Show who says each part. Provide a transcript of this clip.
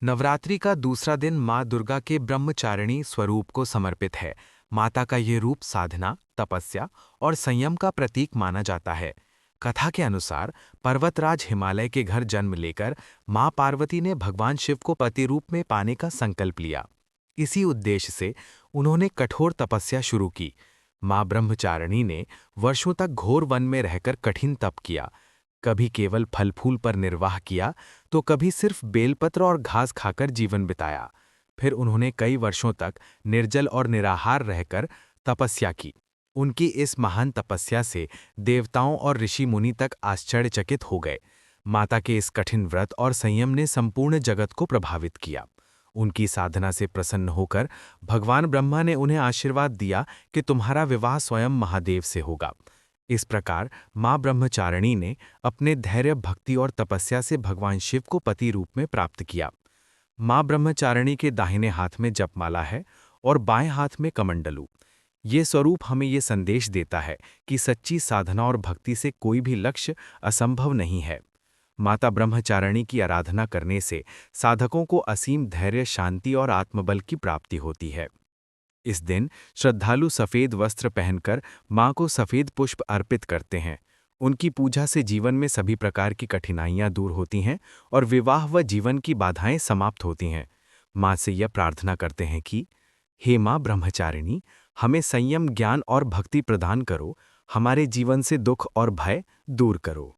Speaker 1: नवरात्रि का दूसरा दिन माँ दुर्गा के ब्रह्मचारिणी स्वरूप को समर्पित है। माता का ये रूप साधना, तपस्या और संयम का प्रतीक माना जाता है। कथा के अनुसार पर्वतराज हिमालय के घर जन्म लेकर माँ पार्वती ने भगवान शिव को पति रूप में पाने का संकल्प लिया। इसी उद्देश्य से उन्होंने कठोर तपस्या शुरू की। माँ ब्रह्मचारिणी ने वर्षों तक घोर वन में रहकर कठिन तप किया। कभी केवल फल फूल पर निर्वाह किया तो कभी सिर्फ बेलपत्र और घास खाकर जीवन बिताया। फिर उन्होंने कई वर्षों तक निर्जल और निराहार रहकर तपस्या की। उनकी इस महान तपस्या से देवताओं और ऋषि मुनि तक आश्चर्यचकित हो गए। माता के इस कठिन व्रत और संयम ने संपूर्ण जगत को प्रभावित किया। उनकी साधना से प्रसन्न होकर भगवान ब्रह्मा ने उन्हें आशीर्वाद दिया कि तुम्हारा विवाह स्वयं महादेव से होगा। इस प्रकार माँ ब्रह्मचारिणी ने अपने धैर्य, भक्ति और तपस्या से भगवान शिव को पति रूप में प्राप्त किया। माँ ब्रह्मचारिणी के दाहिने हाथ में जपमाला है और बाएं हाथ में कमंडलू। ये स्वरूप हमें ये संदेश देता है कि सच्ची साधना और भक्ति से कोई भी लक्ष्य असंभव नहीं है। माता ब्रह्मचारिणी की आराधना करने से साधकों को असीम धैर्य, शांति और आत्मबल की प्राप्ति होती है। इस दिन श्रद्धालु सफेद वस्त्र पहनकर मां को सफेद पुष्प अर्पित करते हैं। उनकी पूजा से जीवन में सभी प्रकार की कठिनाइयां दूर होती हैं और विवाह व जीवन की बाधाएं समाप्त होती हैं। मां से यह प्रार्थना करते हैं कि हे मां ब्रह्मचारिणी, हमें संयम, ज्ञान और भक्ति प्रदान करो, हमारे जीवन से दुख और भय दूर करो।